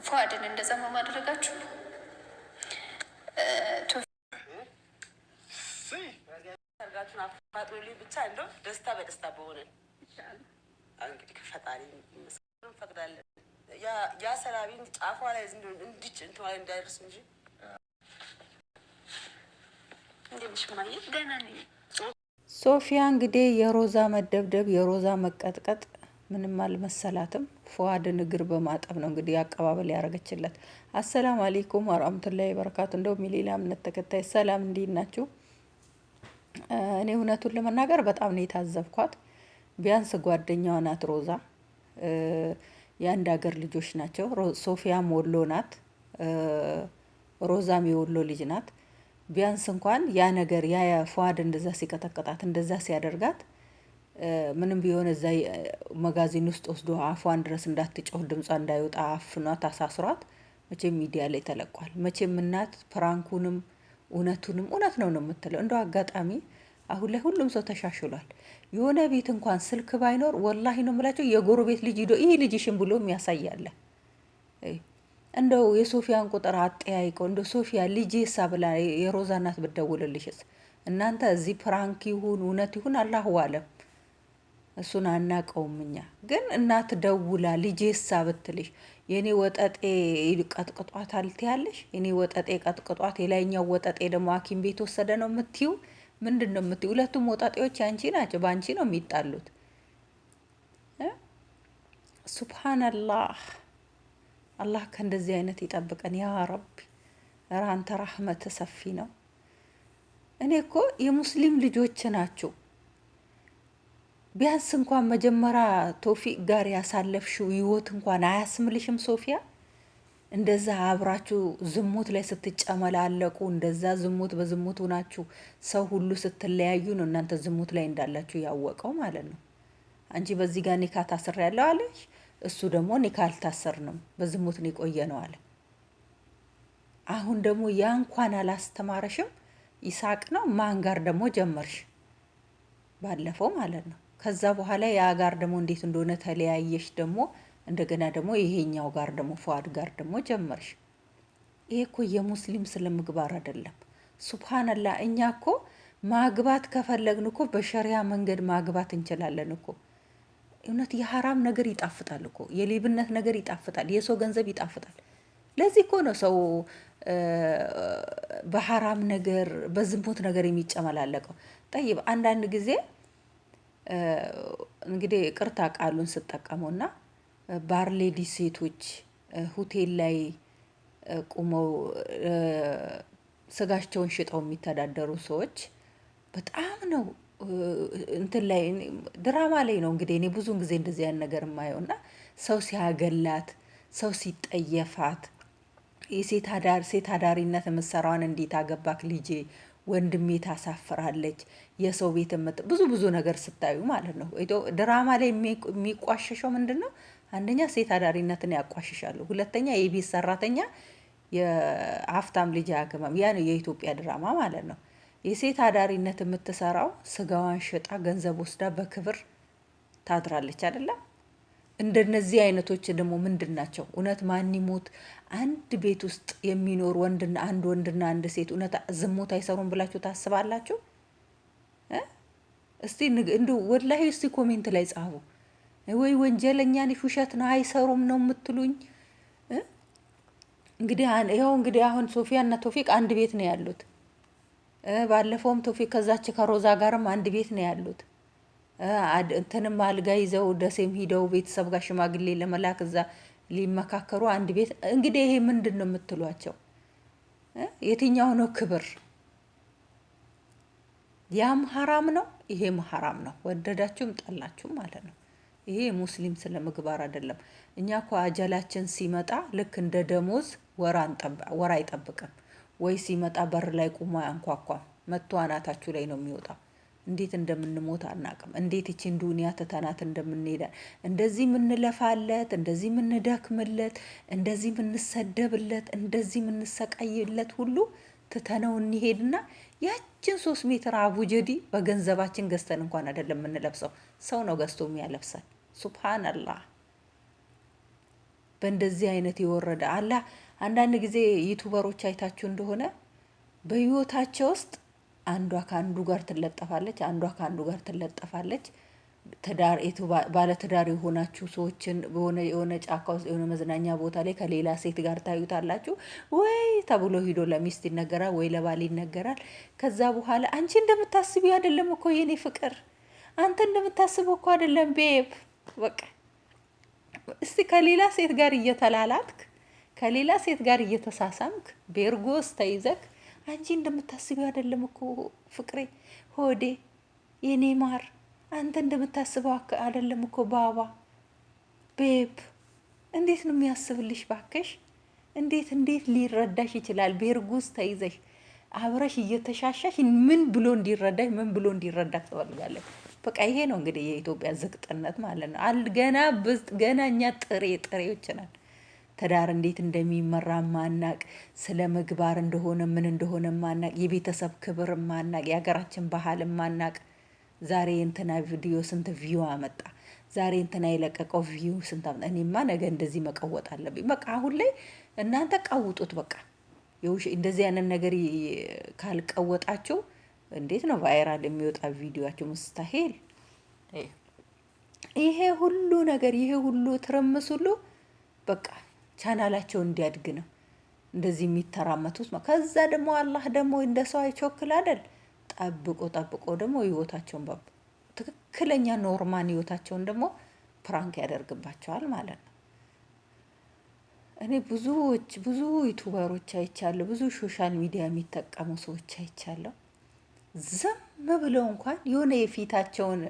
ፏድን እንደዛ ማድረጋችሁ ሰርጋችሁን አፋጥኑልኝ ብቻ እንደው ደስታ በደስታ በሆነን እንግዲህ ከፈጣሪ መስከረም ፈቅዳለን። ያ ሰላቢ ጫፏ ላይ እንዲች እንትን ላይ እንዳይደርስ እንጂ እንዴት ማየ ገና ነኝ። ሶፊያ እንግዲህ የሮዛ መደብደብ የሮዛ መቀጥቀጥ ምንም አልመሰላትም። ፉአድን እግር በማጠብ ነው እንግዲህ አቀባበል ያደረገችለት። አሰላሙ አለይኩም ወራህመቱላሂ ወበረካቱ። እንደውም የሌላ እምነት ተከታይ ሰላም እንዴት ናችሁ? እኔ እውነቱን ለመናገር በጣም ነው የታዘብኳት። ቢያንስ ጓደኛዋ ናት ሮዛ፣ የአንድ ሀገር ልጆች ናቸው። ሶፊያም ወሎ ናት፣ ሮዛም የወሎ ልጅ ናት። ቢያንስ እንኳን ያ ነገር ያ ፉአድ እንደዛ ሲቀጠቅጣት እንደዛ ሲያደርጋት ምንም ቢሆን እዛ መጋዚን ውስጥ ወስዶ አፏን ድረስ እንዳትጮህ ድምጿ እንዳይወጣ አፍኗት አሳስሯት መቼም ሚዲያ ላይ ተለቋል። መቼም እናት ፕራንኩንም እውነቱንም እውነት ነው የምትለው። እንደው አጋጣሚ አሁን ላይ ሁሉም ሰው ተሻሽሏል። የሆነ ቤት እንኳን ስልክ ባይኖር ወላሂ ነው የምላቸው የጎረቤት ልጅ ሂዶ ይሄ ልጅሽን ብሎ የሚያሳያለ። እንደው የሶፊያን ቁጥር አጠያይቀው እንደ ሶፊያ ልጅ ሳ ብላ የሮዛ እናት ብደውልልሽስ? እናንተ እዚህ ፕራንክ ይሁን እውነት ይሁን አላሁ አለም፣ እሱን አናቀውም እኛ። ግን እናት ደውላ ልጅ ሳ ብትልሽ የኔ ወጠጤ ቀጥቅጧታል ትያለሽ? የኔ ወጠጤ ቀጥቅጧት የላይኛው ወጠጤ ደግሞ ሐኪም ቤት ወሰደ ነው የምትዩ? ምንድን ነው የምትዩ? ሁለቱም ወጠጤዎች አንቺ ናቸው፣ በአንቺ ነው የሚጣሉት። ሱብሃነላህ። አላህ ከእንደዚህ አይነት ይጠብቀን ያ ረቢ። ኧረ አንተ ራህመት ሰፊ ነው። እኔ እኮ የሙስሊም ልጆች ናችሁ። ቢያንስ እንኳን መጀመሪያ ቶፊቅ ጋር ያሳለፍሽው ህይወት እንኳን አያስምልሽም ሶፊያ? እንደዛ አብራችሁ ዝሙት ላይ ስትጨመላለቁ እንደዛ ዝሙት በዝሙት ሆናችሁ ሰው ሁሉ ስትለያዩ ነው እናንተ ዝሙት ላይ እንዳላችሁ ያወቀው ማለት ነው። አንቺ በዚህ ጋር ኒካ ታስር ያለው አለሽ፣ እሱ ደግሞ ኒካ አልታሰርንም በዝሙት ነው የቆየ ነው አለ። አሁን ደግሞ ያ እንኳን አላስተማረሽም። ይሳቅ ነው ማን ጋር ደግሞ ጀመርሽ? ባለፈው ማለት ነው። ከዛ በኋላ ያ ጋር ደግሞ እንዴት እንደሆነ ተለያየሽ። ደግሞ እንደገና ደግሞ ይሄኛው ጋር ደግሞ ፉአድ ጋር ደግሞ ጀመርሽ። ይሄ እኮ የሙስሊም ስለ ምግባር አይደለም። ሱብሃንአላህ። እኛ እኮ ማግባት ከፈለግን እኮ በሸሪያ መንገድ ማግባት እንችላለን እኮ። እውነት የሐራም ነገር ይጣፍጣል እኮ፣ የሌብነት ነገር ይጣፍጣል፣ የሰው ገንዘብ ይጣፍጣል። ለዚህ እኮ ነው ሰው በሐራም ነገር በዝሙት ነገር የሚጨመላለቀው። ጠይብ አንዳንድ ጊዜ እንግዲህ ቅርታ ቃሉን ስጠቀሙና ባርሌዲ ሴቶች ሆቴል ላይ ቁመው ስጋቸውን ሽጠው የሚተዳደሩ ሰዎች በጣም ነው እንትን ላይ ድራማ ላይ ነው እንግዲህ እኔ ብዙውን ጊዜ እንደዚህ ያን ነገር የማየውና ሰው ሲያገላት ሰው ሲጠየፋት ሴት አዳሪነት የምትሰራዋን እንዴት አገባክ ልጄ ወንድሜ ታሳፍራለች። የሰው ቤት ብዙ ነገር ስታዩ ማለት ነው። ድራማ ላይ የሚቋሸሸው ምንድን ነው? አንደኛ ሴት አዳሪነትን ያቋሽሻሉ። ሁለተኛ የቤት ሰራተኛ የሀብታም ልጅ አያገባም። ያ ነው የኢትዮጵያ ድራማ ማለት ነው። የሴት አዳሪነት የምትሰራው ስጋዋን ሽጣ ገንዘብ ወስዳ በክብር ታድራለች አይደለም? እንደነዚህ አይነቶች ደግሞ ምንድን ናቸው? እውነት ማን ይሞት አንድ ቤት ውስጥ የሚኖር ወንድና አንድ ሴት እውነት ዝሙት አይሰሩም ብላችሁ ታስባላችሁ? እስቲ እንዱ ወላሂ እስቲ ኮሜንት ላይ ጻፉ። ወይ ወንጀለኛ ነሽ ውሸት ነው አይሰሩም ነው የምትሉኝ? እንግዲህ ይኸው እንግዲህ አሁን ሶፊያ እና ቶፊቅ አንድ ቤት ነው ያሉት። ባለፈውም ቶፊቅ ከዛች ከሮዛ ጋርም አንድ ቤት ነው ያሉት። እንትንም አልጋ ይዘው ደሴም ሂደው ቤተሰብ ጋር ሽማግሌ ለመላክ እዛ ሊመካከሩ አንድ ቤት። እንግዲህ ይሄ ምንድን ነው የምትሏቸው? የትኛው ነው ክብር? ያም ሐራም ነው፣ ይሄም ሐራም ነው። ወደዳችሁም ጠላችሁም ማለት ነው። ይሄ ሙስሊም ስለ ምግባር አይደለም። እኛ እኮ አጀላችን ሲመጣ ልክ እንደ ደሞዝ ወር አይጠብቅም ወይ ሲመጣ በር ላይ ቁሞ አንኳኳም። መጥቶ አናታችሁ ላይ ነው የሚወጣው። እንዴት እንደምንሞት አናቅም። እንዴት ይችን ዱንያ ትተናት እንደምንሄዳ እንደዚህ የምንለፋለት፣ እንደዚህ የምንደክምለት፣ እንደዚህ የምንሰደብለት፣ እንደዚህ የምንሰቃይለት ሁሉ ትተነው እንሄድና ያችን 3 ሜትር አቡጀዲ በገንዘባችን ገዝተን እንኳን አይደለም የምንለብሰው፣ ሰው ነው ገዝቶ የሚያለብሰን። ሱብሃንአላህ። በእንደዚህ አይነት የወረደ አላህ። አንዳንድ ጊዜ ዩቱበሮች አይታችሁ እንደሆነ በህይወታቸው ውስጥ አንዷ ከአንዱ ጋር ትለጠፋለች፣ አንዷ ከአንዱ ጋር ትለጠፋለች። ባለ ትዳር የሆናችሁ ሰዎችን የሆነ ጫካ ውስጥ የሆነ መዝናኛ ቦታ ላይ ከሌላ ሴት ጋር ታዩታላችሁ። ወይ ተብሎ ሂዶ ለሚስት ይነገራል፣ ወይ ለባል ይነገራል። ከዛ በኋላ አንቺ እንደምታስቢው አይደለም እኮ የኔ ፍቅር፣ አንተ እንደምታስበው እኮ አይደለም ቤብ። በቃ እስቲ ከሌላ ሴት ጋር እየተላላጥክ ከሌላ ሴት ጋር እየተሳሳምክ ቤርጎስ ተይዘክ አንቺ እንደምታስቢው አይደለም እኮ ፍቅሬ፣ ሆዴ፣ የኔ ማር፣ አንተ እንደምታስበው አይደለም እኮ ባባ ቤብ። እንዴት ነው የሚያስብልሽ ባከሽ? እንዴት ሊረዳሽ ይችላል? ቤርጉስ ተይዘሽ አብረሽ እየተሻሻሽ ምን ብሎ እንዲረዳሽ ምን ብሎ እንዲረዳሽ ትፈልጋለሽ? በቃ ይሄ ነው እንግዲህ የኢትዮጵያ ዝቅጥነት ማለት ነው። ገና እኛ ጥሬዎች ነን። ትዳር እንዴት እንደሚመራ ማናቅ፣ ስለ ምግባር እንደሆነ ምን እንደሆነ ማናቅ፣ የቤተሰብ ክብር ማናቅ፣ የሀገራችን ባህል ማናቅ። ዛሬ እንትና ቪዲዮ ስንት ቪው አመጣ፣ ዛሬ እንትና የለቀቀው ቪው ስንት አመጣ። እኔማ ነገ እንደዚህ መቀወጥ አለብኝ። በቃ አሁን ላይ እናንተ ቀውጡት። በቃ እንደዚህ አይነት ነገር ካልቀወጣችሁ እንዴት ነው ቫይራል የሚወጣ ቪዲዮአችሁ? ሙስታሂል። ይሄ ሁሉ ነገር ይሄ ሁሉ ትርምስ ሁሉ በቃ ቻናላቸው እንዲያድግ ነው እንደዚህ የሚተራመቱት። ከዛ ደግሞ አላህ ደግሞ እንደ ሰው አይቾክል አይደል? ጠብቆ ደግሞ ህይወታቸውን ትክክለኛ ኖርማን ህይወታቸውን ደግሞ ፕራንክ ያደርግባቸዋል ማለት ነው። እኔ ብዙ ዩቱበሮች አይቻለሁ፣ ብዙ ሶሻል ሚዲያ የሚጠቀሙ ሰዎች አይቻለሁ። ዝም ብለው እንኳን የሆነ የፊታቸውን